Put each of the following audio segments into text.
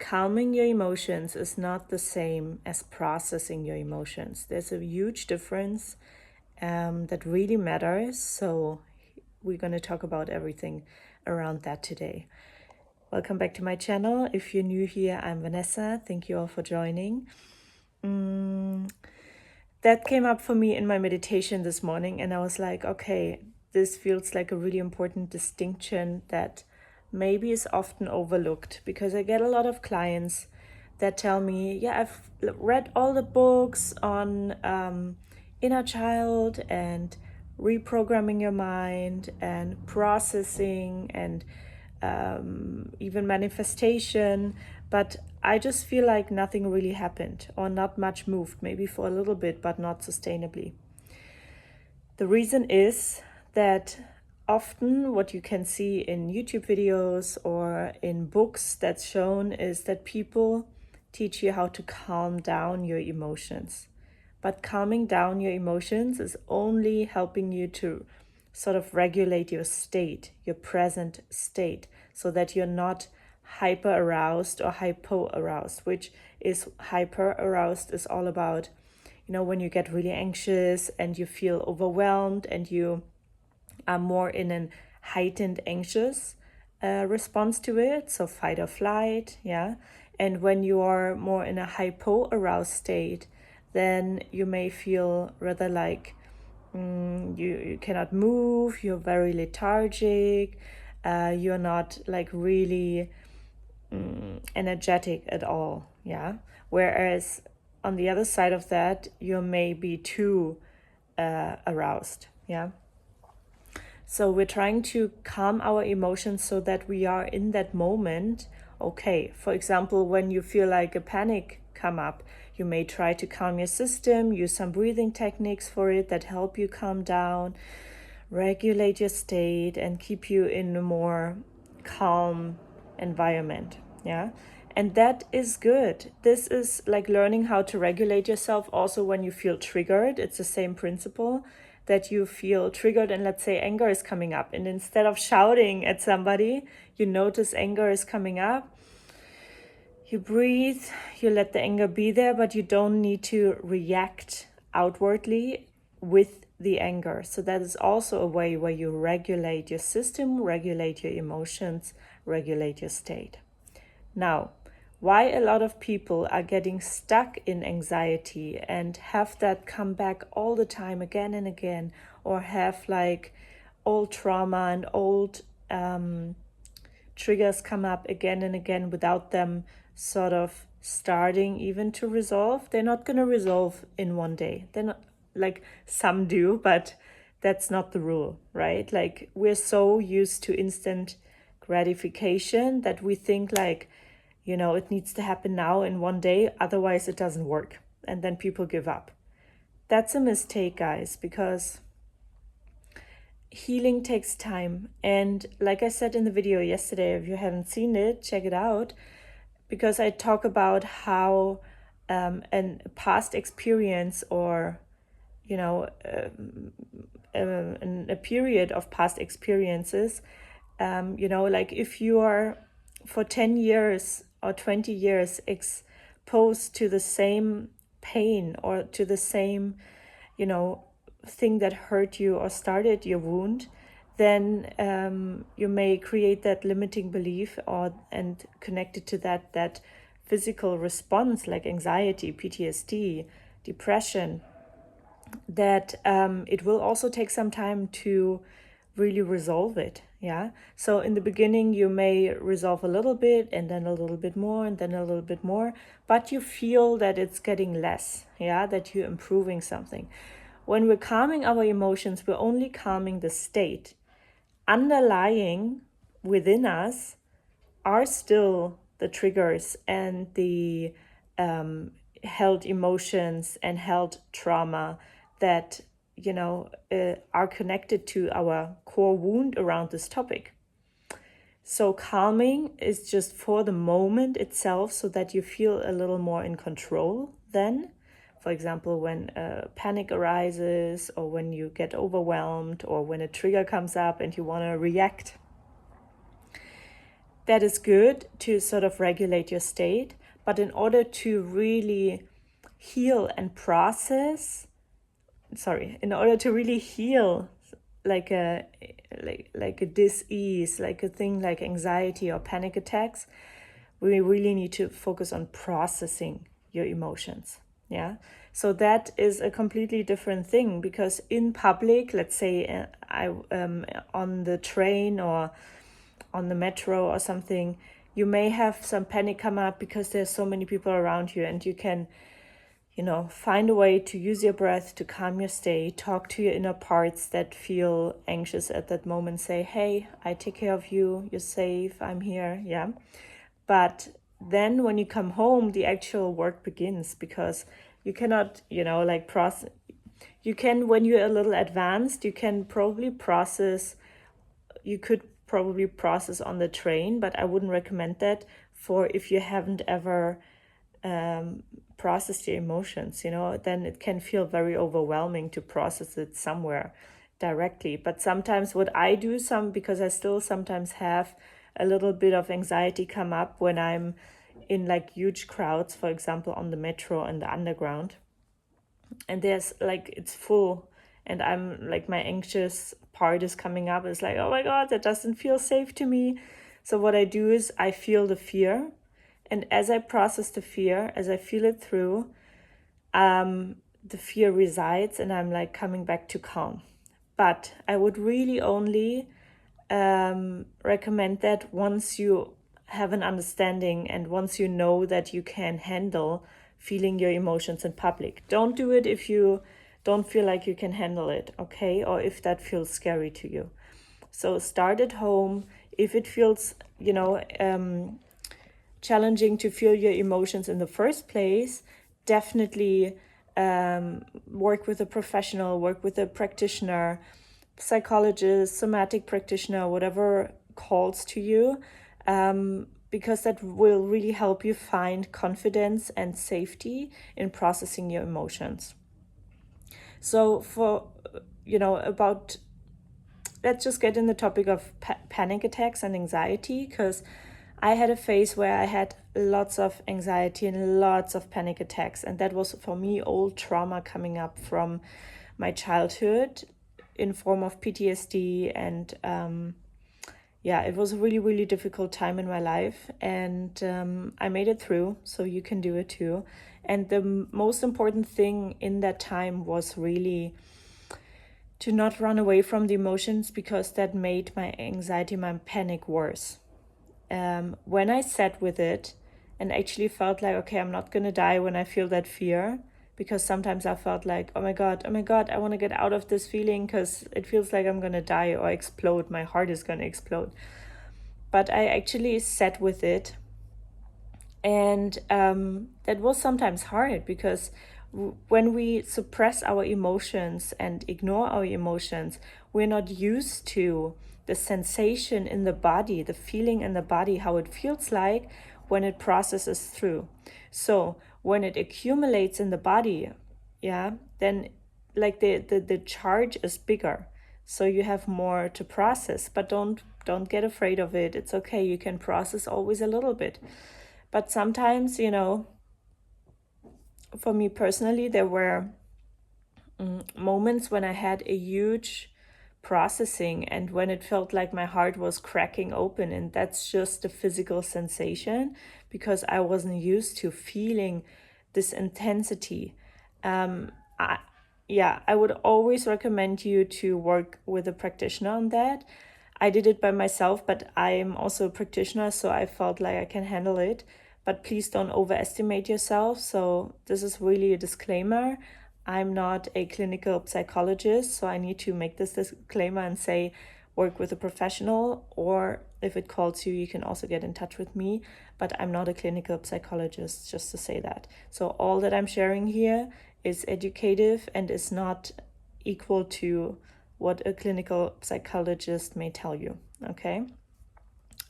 calming your emotions is not the same as processing your emotions. There's a huge difference that really matters. So we're going to talk about everything around that today. Welcome back to my channel. If you're new here, I'm Vanessa. Thank you all for joining. That came up for me in my meditation this morning, and I was like, okay, this feels like a really important distinction that maybe is often overlooked, because I get a lot of clients that tell me, yeah, I've read all the books on inner child and reprogramming your mind and processing and even manifestation, but I just feel like nothing really happened or not much moved, maybe for a little bit, but not sustainably. The reason is that often what you can see in YouTube videos or in books that's shown is that people teach you how to calm down your emotions. But calming down your emotions is only helping you to sort of regulate your state, your present state, so that you're not hyper aroused or hypo aroused, which is hyper aroused is all about, you know, when you get really anxious and you feel overwhelmed and you are more in an heightened anxious response to it, so fight or flight, yeah. And when you are more in a hypo aroused state, then you may feel rather like you cannot move, you're very lethargic, you're not like really energetic at all, yeah. Whereas on the other side of that, you may be too aroused, yeah. So we're trying to calm our emotions so that we are in that moment. Okay, for example, when you feel like a panic come up, you may try to calm your system, use some breathing techniques for it that help you calm down, regulate your state, and keep you in a more calm environment. Yeah. And that is good. This is like learning how to regulate yourself also when you feel triggered. It's the same principle that you feel triggered and let's say anger is coming up. And instead of shouting at somebody, you notice anger is coming up. You breathe, you let the anger be there, but you don't need to react outwardly with the anger. So that is also a way where you regulate your system, regulate your emotions, regulate your state. Now, why a lot of people are getting stuck in anxiety and have that come back all the time again and again, or have like old trauma and old triggers come up again and again without them sort of starting even to resolve. They're not going to resolve in one day. They're not, like some do, but that's not the rule, right? Like we're so used to instant gratification that we think like, you know, it needs to happen now in one day, otherwise it doesn't work. And then people give up. That's a mistake, guys, because healing takes time. And like I said in the video yesterday, if you haven't seen it, check it out, because I talk about how a past experience or, you know, a period of past experiences, you know, like if you are for 10 years or 20 years exposed to the same pain or to the same, you know, thing that hurt you or started your wound, then you may create that limiting belief and connected to that physical response like anxiety, PTSD, depression, that it will also take some time to really resolve it. Yeah. So in the beginning, you may resolve a little bit and then a little bit more and then a little bit more, but you feel that it's getting less. Yeah. That you're improving something. When we're calming our emotions, we're only calming the state. Underlying within us are still the triggers and the held emotions and held trauma that, you know, are connected to our core wound around this topic. So calming is just for the moment itself so that you feel a little more in control then. For example, when panic arises or when you get overwhelmed or when a trigger comes up and you want to react. that is good to sort of regulate your state. But in order to really heal and process, in order to really heal like a dis-ease, like a thing like anxiety or panic attacks, we really need to focus on processing your emotions. Yeah. So that is a completely different thing, because in public, let's say on the train or on the metro or something, you may have some panic come up because there's so many people around you, and you can, find a way to use your breath to calm your state, talk to your inner parts that feel anxious at that moment, say, hey, I take care of you, you're safe, I'm here. Yeah. But then when you come home, the actual work begins, because you cannot, process. You can, when you're a little advanced, you could probably process on the train, but I wouldn't recommend that for if you haven't ever processed your emotions, then it can feel very overwhelming to process it somewhere directly. But sometimes what I do, because I still sometimes have a little bit of anxiety come up when I'm in like huge crowds, for example, on the metro and the underground, and there's like, it's full, and I'm like, my anxious part is coming up. It's like, oh my God, that doesn't feel safe to me. So what I do is I feel the fear, and as I process the fear, as I feel it through, the fear resides, and I'm like coming back to calm. But I would really only recommend that once you have an understanding and once you know that you can handle feeling your emotions in public. Don't do it if you don't feel like you can handle it, okay? Or if that feels scary to you. So start at home. If it feels, challenging to feel your emotions in the first place, definitely work with a professional, work with a practitioner, psychologist, somatic practitioner, whatever calls to you, because that will really help you find confidence and safety in processing your emotions. So let's just get in the topic of panic attacks and anxiety, because I had a phase where I had lots of anxiety and lots of panic attacks, and that was for me old trauma coming up from my childhood in form of PTSD, and it was a really, really difficult time in my life, and I made it through, so you can do it too. And the most important thing in that time was really to not run away from the emotions, because that made my anxiety, my panic worse. When I sat with it and actually felt like, okay, I'm not going to die when I feel that fear, because sometimes I felt like, oh my God, I want to get out of this feeling because it feels like I'm going to die or explode. My heart is going to explode. But I actually sat with it. And that was sometimes hard, because when we suppress our emotions and ignore our emotions, we're not used to the sensation in the body, the feeling in the body, how it feels like when it processes through. So when it accumulates in the body, then like the charge is bigger. So you have more to process, but don't get afraid of it. It's okay. You can process always a little bit. But sometimes, for me personally, there were moments when I had a huge processing, and when it felt like my heart was cracking open, and that's just a physical sensation, because I wasn't used to feeling this intensity. I would always recommend you to work with a practitioner on that. I did it by myself, but I'm also a practitioner, so I felt like I can handle it. But please don't overestimate yourself. So this is really a disclaimer. I'm not a clinical psychologist, so I need to make this disclaimer and say work with a professional, or if it calls you, you can also get in touch with me. But I'm not a clinical psychologist, just to say that. So all that I'm sharing here is educative and is not equal to what a clinical psychologist may tell you, okay?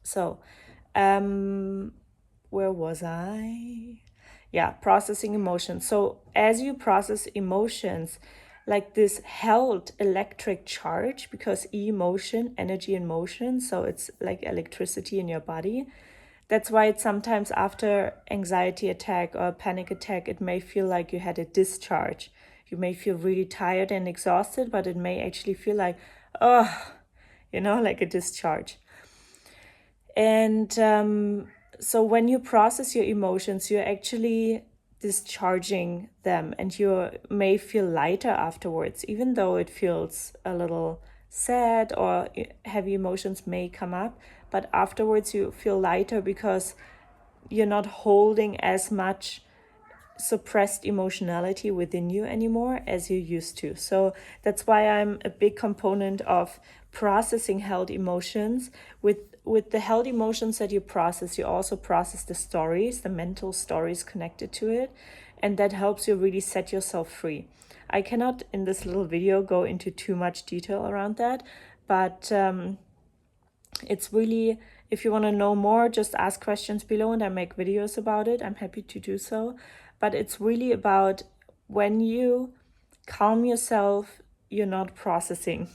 So, where was I? Yeah, processing emotions. So as you process emotions, like this held electric charge, because emotion, energy in motion, so it's like electricity in your body. That's why it's sometimes after anxiety attack or a panic attack, it may feel like you had a discharge. You may feel really tired and exhausted, but it may actually feel like, oh, like a discharge. And so when you process your emotions, you're actually discharging them, and you may feel lighter afterwards, even though it feels a little sad or heavy emotions may come up. But afterwards you feel lighter because you're not holding as much suppressed emotionality within you anymore as you used to. So that's why I'm a big component of processing held emotions. With the held emotions that you process, you also process the stories, the mental stories connected to it, and that helps you really set yourself free. I cannot in this little video go into too much detail around that, but it's really, if you want to know more, just ask questions below and I make videos about it. I'm happy to do so. But it's really about when you calm yourself, you're not processing,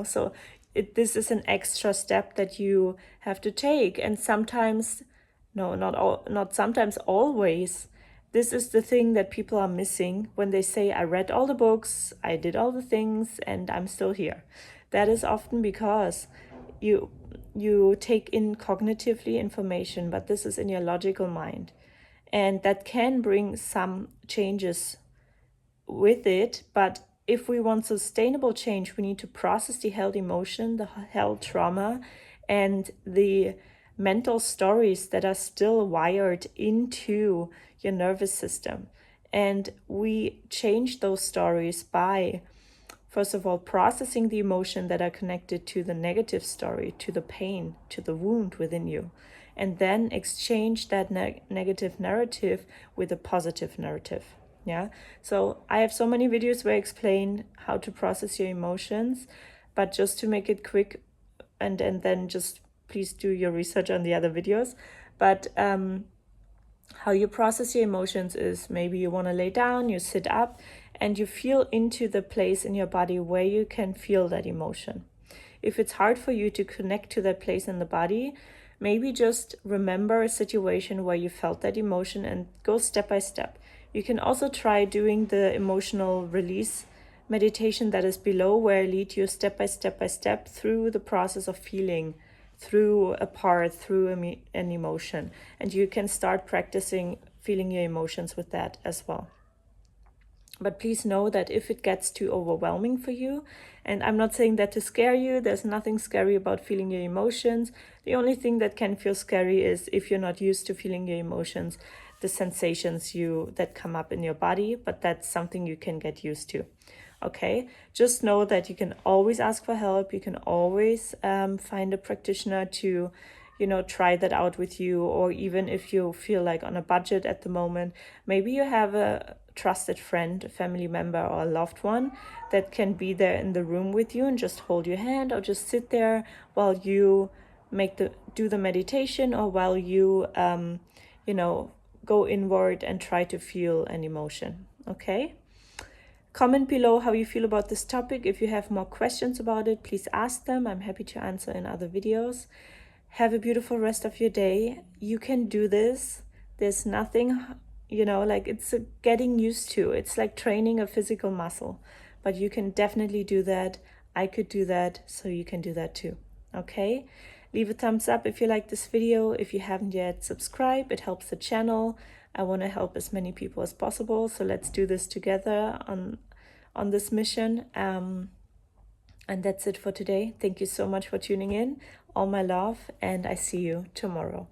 So this is an extra step that you have to take. And sometimes, no, not sometimes, always, this is the thing that people are missing when they say, I read all the books, I did all the things, and I'm still here. That is often because you take in cognitively information, but this is in your logical mind. And that can bring some changes with it. But if we want sustainable change, we need to process the held emotion, the held trauma, and the mental stories that are still wired into your nervous system. And we change those stories by, first of all, processing the emotion that are connected to the negative story, to the pain, to the wound within you, and then exchange that negative narrative with a positive narrative. Yeah. So I have so many videos where I explain how to process your emotions, but just to make it quick, and then just please do your research on the other videos. But how you process your emotions is, maybe you want to lay down, you sit up, and you feel into the place in your body where you can feel that emotion. If it's hard for you to connect to that place in the body, maybe just remember a situation where you felt that emotion and go step by step. You can also try doing the emotional release meditation that is below, where I lead you step by step through the process of feeling, through a part, through an emotion. And you can start practicing feeling your emotions with that as well. But please know that if it gets too overwhelming for you, and I'm not saying that to scare you, there's nothing scary about feeling your emotions. The only thing that can feel scary is if you're not used to feeling your emotions, the sensations that come up in your body, but that's something you can get used to. Okay, just know that you can always ask for help. You can always find a practitioner to, try that out with you. Or even if you feel like on a budget at the moment, maybe you have a trusted friend, a family member, or a loved one that can be there in the room with you and just hold your hand, or just sit there while you do the meditation, or while you go inward and try to feel an emotion. Okay. Comment below how you feel about this topic. If you have more questions about it, please ask them. I'm happy to answer in other videos. Have a beautiful rest of your day. You can do this. There's nothing, it's getting used to. It's like training a physical muscle, but you can definitely do that. I could do that, so you can do that too. Okay? Leave a thumbs up if you like this video. If you haven't yet, subscribe. It helps the channel. I want to help as many people as possible, so let's do this together on this mission. And that's it for today. Thank you so much for tuning in. All my love, and I see you tomorrow.